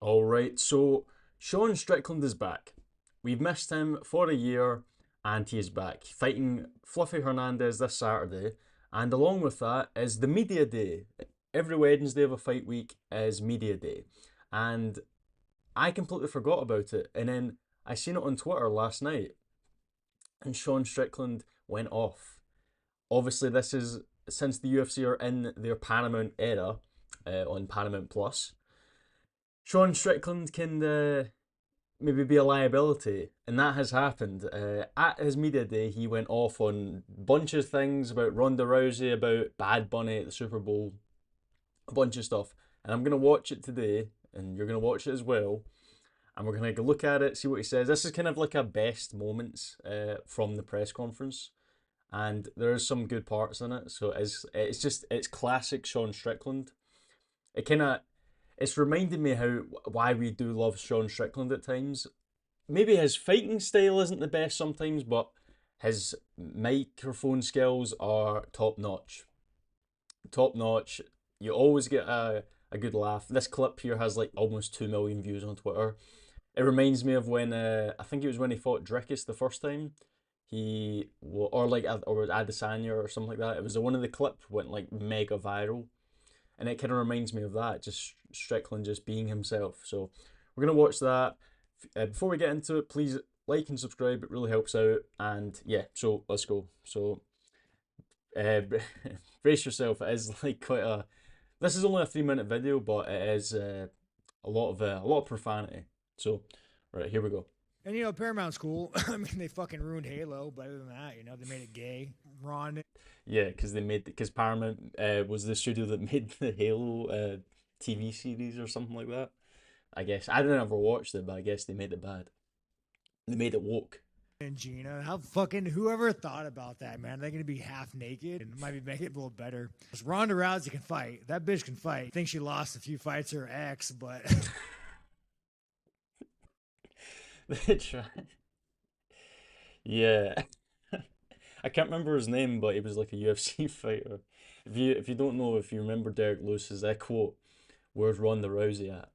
All right, so Sean Strickland is back. We've missed him for a year, and he is back, fighting Fluffy Hernandez this Saturday. And along with that is the media day. Every Wednesday of a fight week is media day. And I completely forgot about it. And then I seen it on Twitter last night, and Sean Strickland went off. Obviously, this is since the UFC are in their Paramount era on Paramount Plus. Sean Strickland can maybe be a liability, and that has happened. At his media day, he went off on a bunch of things about Ronda Rousey, about Bad Bunny at the Super Bowl, a bunch of stuff. And I'm gonna watch it today, and you're gonna watch it as well. And we're gonna look at it, see what he says. This is kind of like a best moments from the press conference, and there's some good parts in it. So it's classic Sean Strickland. It kind of it's reminded me how why we do love Sean Strickland at times. Maybe his fighting style isn't the best sometimes, but his microphone skills are top notch. Top notch. You always get a good laugh. This clip here has like almost 2 million views on Twitter. It reminds me of when I think it was when he fought Drickus the first time. Or like or Adesanya or something like that. It was one of the clip went like mega viral, and it kind of reminds me of that. Just Strickland just being himself. So we're gonna watch that. Before we get into it, please like and subscribe. It really helps out. And yeah, so let's go. So brace yourself. It is like quite a. This is only a 3 minute video, but it is a lot of profanity. So, right, here we go. And, Paramount's cool. I mean, they fucking ruined Halo, but other than that, they made it gay. Ron. Yeah, because Paramount was the studio that made the Halo TV series or something like that. I guess. I didn't ever watch it, but I guess they made it bad. They made it woke. And Gina, whoever thought about that, man? They're going to be half naked and might be making it a little better. Ronda Rousey can fight. That bitch can fight. I think she lost a few fights to her ex, but... They try. Yeah. I can't remember his name, but he was like a UFC fighter. If you don't know, if you remember Derek Lewis's that quote, "Where's Ronda Rousey at?"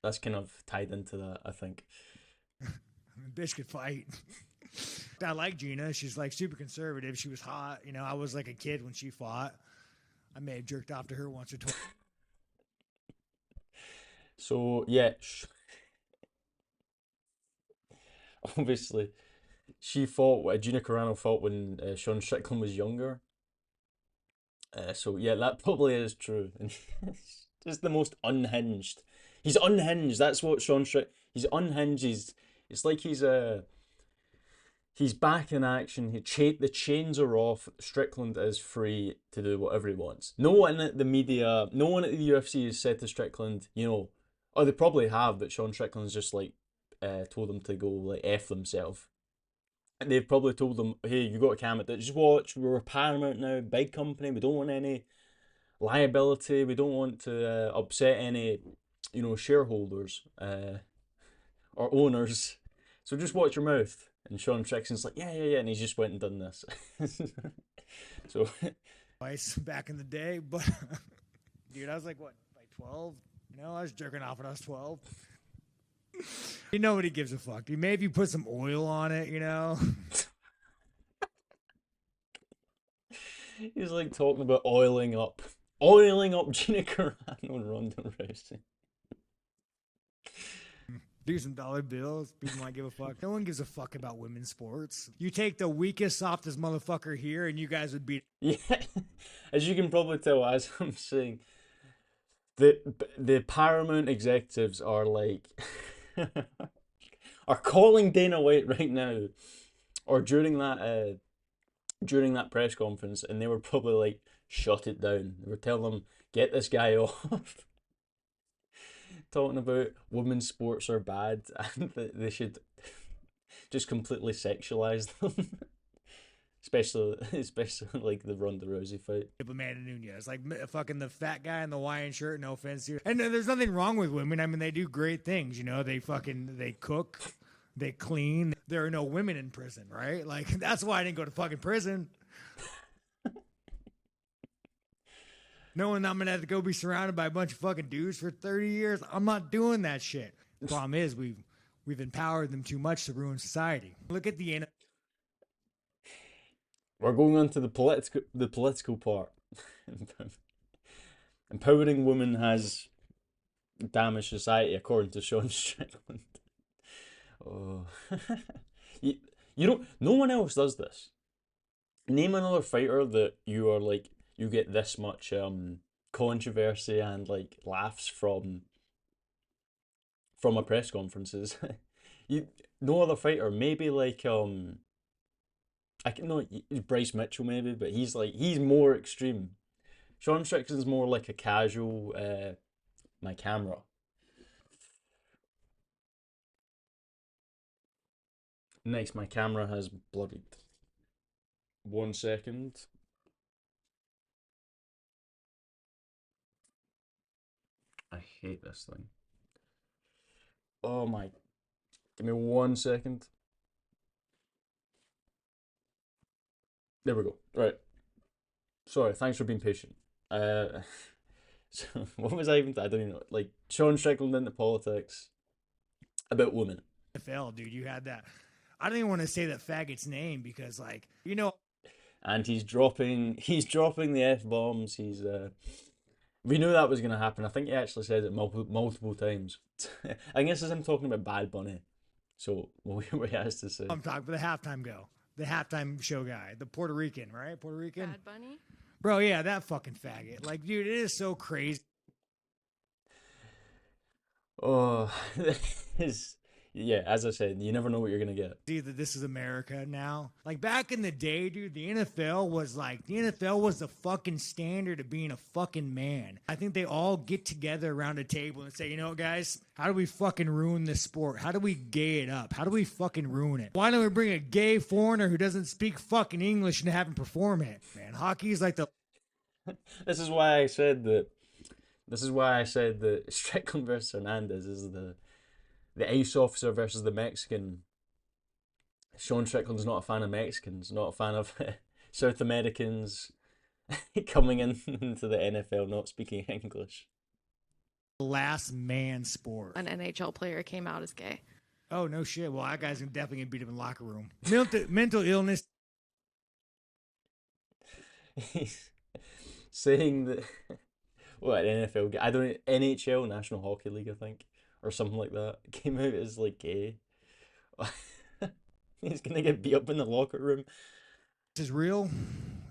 That's kind of tied into that, I think. Bitch could fight. I like Gina. She's like super conservative. She was hot. I was like a kid when she fought. I may have jerked off to her once or twice. So yeah, obviously, Gina Carano fought when Sean Strickland was younger. So yeah, that probably is true. And he's just the most unhinged. He's unhinged. That's what Sean Strickland. He's unhinged. It's like he's back in action. The chains are off. Strickland is free to do whatever he wants. No one at the media, no one at the UFC has said to Strickland, or they probably have, but Sean Strickland's just like told them to go like F themselves. And they've probably told them, hey, you got a camera that just watch, we're Paramount now, big company, we don't want any liability, we don't want to upset any, shareholders or owners. So just watch your mouth. And Sean Strickland's like, yeah, and he just went and done this. So twice back in the day, but dude, I was like 12? I was jerking off when I was 12. Nobody gives a fuck, dude. Maybe you put some oil on it, He's like talking about oiling up Gina Carano and Ronda Rousey. Do some dollar bills. People might give a fuck. No one gives a fuck about women's sports. You take the weakest, softest motherfucker here, and you guys would beat. Yeah, as you can probably tell, as I'm saying, the Paramount executives are like are calling Dana White right now, or during that press conference, and they were probably like, shut it down. They were telling him, get this guy off. Talking about women's sports are bad and that they should just completely sexualize them. especially like the Ronda Rousey fight. Amanda Nunez, like fucking the fat guy in the Hawaiian shirt, no offense to you. And there's nothing wrong with women. I mean, they do great things, they cook, they clean. There are no women in prison, right? Like, that's why I didn't go to fucking prison. knowing I'm gonna have to go be surrounded by a bunch of fucking dudes for 30 years. I'm not doing that shit. The problem is we've empowered them too much to ruin society. Look at the We're going on to the political part. Empowering women has damaged society, according to Sean Strickland. Oh, you, you don't. No one else does this. Name another fighter that you are like you get this much controversy and like laughs from a press conferences. You no other fighter. Maybe like I can no Bryce Mitchell maybe, but he's more extreme. Sean Strickland's more like a casual. My camera. Nice, my camera has bloodied. 1 second. I hate this thing. Oh my. Give me 1 second. There we go. Right. Sorry, thanks for being patient. So what was I even? I don't even know. Like Sean Strickland into politics about women. NFL, dude. You had that. I don't even want to say that faggot's name because, like, you know, And he's dropping the F bombs. We knew that was gonna happen. I think he actually said it multiple times. I guess it's him talking about Bad Bunny. So what he has to say. I'm talking for the halftime show guy, the Puerto Rican, right? Puerto Rican. Bad Bunny? Bro, yeah, that fucking faggot. Like, dude, it is so crazy. Oh, yeah. As I said, you never know what you're gonna get. See that this is America now. Like back in the day, dude, the NFL was the fucking standard of being a fucking man. I think they all get together around a table and say, you know what, guys, how do we fucking ruin this sport? How do we gay it up? How do we fucking ruin it? Why don't we bring a gay foreigner who doesn't speak fucking English and have him perform it? Man, hockey's like the This is why I said that. This is why I said that Strickland versus Hernandez is the ice officer versus the Mexican. Sean Strickland's not a fan of Mexicans, not a fan of South Americans coming into the NFL not speaking English. last man sport. An NHL player came out as gay. Oh, no shit. Well, that guy's definitely going to beat him in the locker room. Mental illness. He's saying that. What, NFL guy? I don't NHL, National Hockey League, I think, or something like that. Came out as like gay. He's gonna get beat up in the locker room. This is real.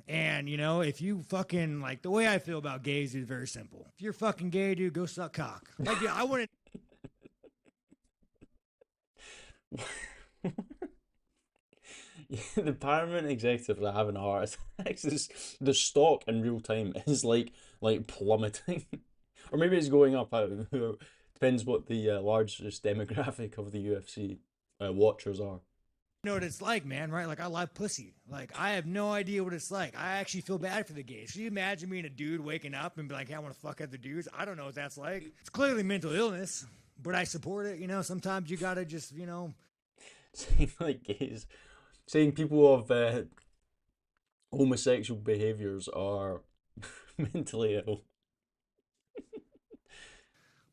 And, you know, if you fucking, like, the way I feel about gays is very simple. If you're fucking gay, dude, go suck cock. Like, yeah, I wouldn't. The Paramount executives are having heart attacks. The stock in real time is like plummeting, or maybe it's going up. Depends what the largest demographic of the UFC watchers are. You know what it's like, man, right? Like, I love pussy. Like, I have no idea what it's like. I actually feel bad for the gays. Can you imagine being a dude waking up and be like, hey, I want to fuck other dudes? I don't know what that's like. It's clearly mental illness, but I support it. You know, sometimes you gotta just, you know. Saying like gays, saying people of homosexual behaviors are mentally ill.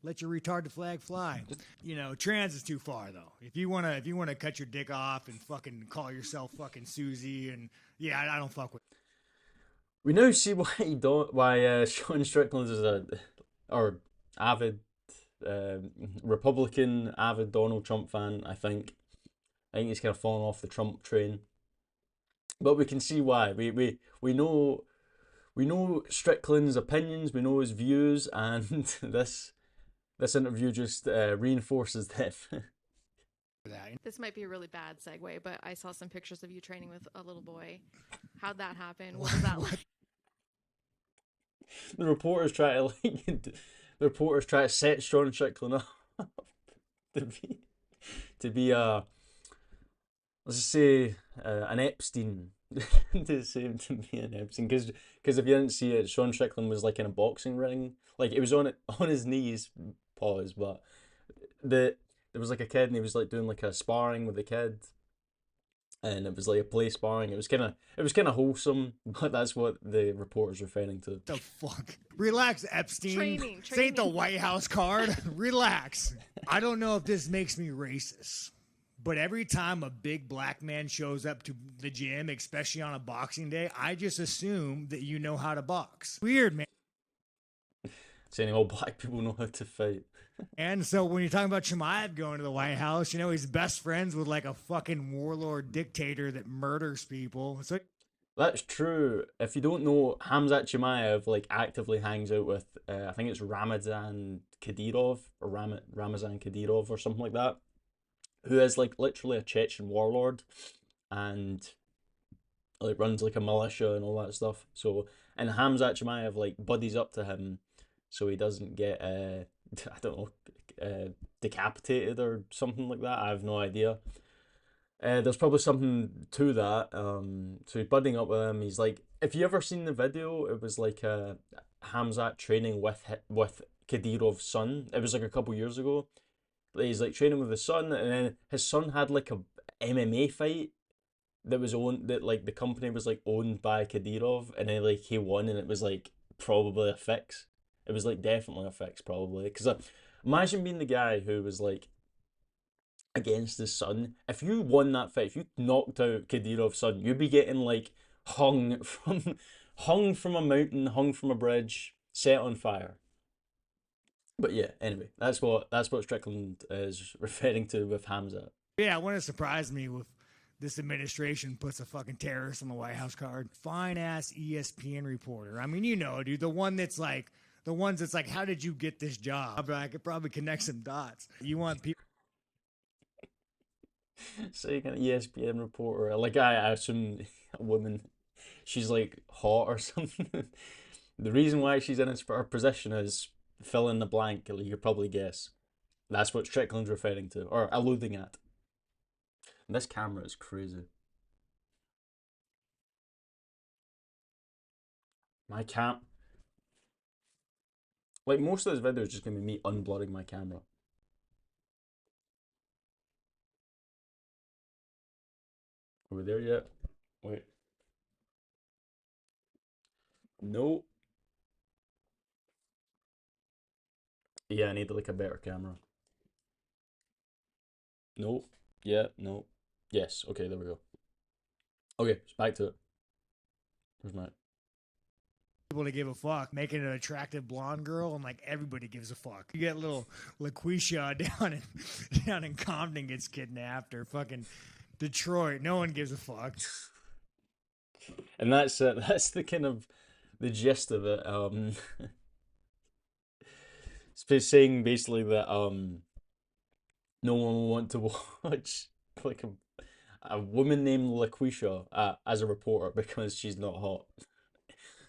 Let your retarded flag fly. You know, trans is too far though. If you wanna cut your dick off and fucking call yourself fucking Susie, and yeah, I don't fuck with. We now see why Sean Strickland is avid Republican, avid Donald Trump fan. I think he's kind of fallen off the Trump train, but we can see why. We know Strickland's opinions, we know his views, and this interview just reinforces that. This might be a really bad segue, but I saw some pictures of you training with a little boy. How'd that happen? What was that like? The reporters try to set Sean Strickland up to be let's just say an Epstein. to be an Epstein, because if you didn't see it, Sean Strickland was like in a boxing ring, like it was on his knees, pause, but there was like a kid and he was like doing like a sparring with the kid, and it was like a play sparring. It was kind of wholesome, but that's what the reporter's referring to. The fuck? Relax, Epstein. Training, This ain't the training. White House card. Relax. I don't know if this makes me racist, but every time a big black man shows up to the gym, especially on a boxing day, I just assume that you know how to box. Weird, man. Saying all black people know how to fight. And so when you're talking about Chimaev going to the White House, you know, he's best friends with like a fucking warlord dictator that murders people. So That's true. If you don't know, Hamzat Chimaev like actively hangs out with I think it's Ramazan Kadyrov or Ramazan Kadyrov or something like that, who is like literally a Chechen warlord and like runs like a militia and all that stuff. So and Hamzat Chimaev like buddies up to him so he doesn't get I don't know decapitated or something like that. I have no idea. There's probably something to that. So he's budding up with him. He's like, if you ever seen the video, it was like Hamzat training with Kadyrov's son. It was like a couple years ago. He's like training with his son, and then his son had like a MMA fight that was owned that like the company was like owned by Kadyrov, and then like he won, and it was like probably a fix. It was like definitely a fix, probably because imagine being the guy who was like against his son. If you won that fight, if you knocked out Kadyrov's son, you'd be getting like hung from hung from a mountain, hung from a bridge, set on fire. But yeah, anyway, that's what Strickland is referring to with Hamza. yeah, it wouldn't surprise me if this administration puts a fucking terrorist on the White House card. Fine ass ESPN reporter. I mean, you know, dude, the ones that's like, how did you get this job? I could probably connect some dots. You want people. Saying an ESPN reporter, like I assume a woman, she's like hot or something. The reason why she's in her position is fill in the blank. You could probably guess. That's what Strickland's referring to or alluding at. And this camera is crazy. My cam, like most of this video is just gonna be me unblurring my camera. Are we there yet? Wait. No. Yeah, I need like a better camera. No. Yeah, no. Yes. Okay, there we go. Okay, back to it. Where's my To give a fuck, making an attractive blonde girl, and like everybody gives a fuck. You get little LaQuisha down in Compton gets kidnapped, or fucking Detroit. No one gives a fuck. and that's it. That's the kind of the gist of it. It's saying basically that no one will want to watch like a woman named LaQuisha as a reporter because she's not hot.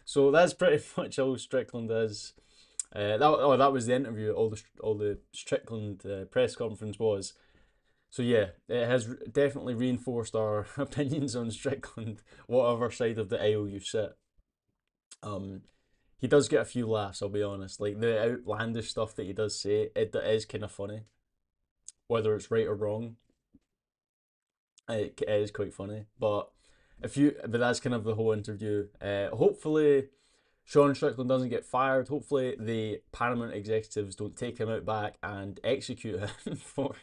So that's pretty much all Strickland is. That was the interview. All the Strickland press conference was. So yeah, it has definitely reinforced our opinions on Strickland, whatever side of the aisle you sit. Um, he does get a few laughs. I'll be honest. Like the outlandish stuff that he does say, it is kind of funny. Whether it's right or wrong, it is quite funny. But that's kind of the whole interview. Hopefully, Sean Strickland doesn't get fired. Hopefully, the Paramount executives don't take him out back and execute him for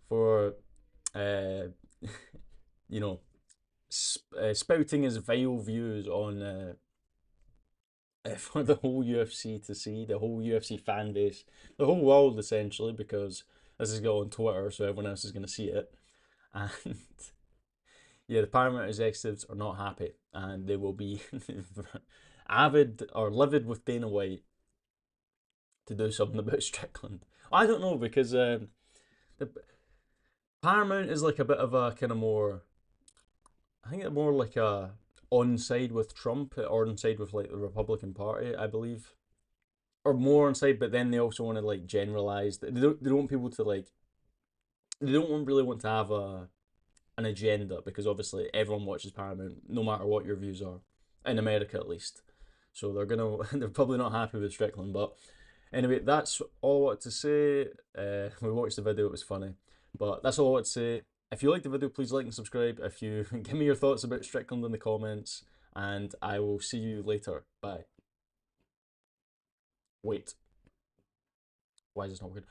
for uh, you know spouting his vile views on for the whole UFC to see, the whole UFC fan base, the whole world essentially, because this is going on Twitter, so everyone else is going to see it. And yeah, the Paramount executives are not happy, and they will be avid or livid with Dana White to do something about Strickland. I don't know because the Paramount is like a bit of a kind of more. I think it's more like a on side with Trump or on side with like the Republican Party, I believe, or more on side. But then they also want to like generalize. They don't want people to like. They don't really want to have an agenda because obviously everyone watches Paramount no matter what your views are, in America at least. So they're probably not happy with Strickland. But anyway, that's all I wanted to say. We watched the video; it was funny, but that's all I wanted to say. If you liked the video, please like and subscribe. If you give me your thoughts about Strickland in the comments, and I will see you later. Bye. Wait. Why is this not working?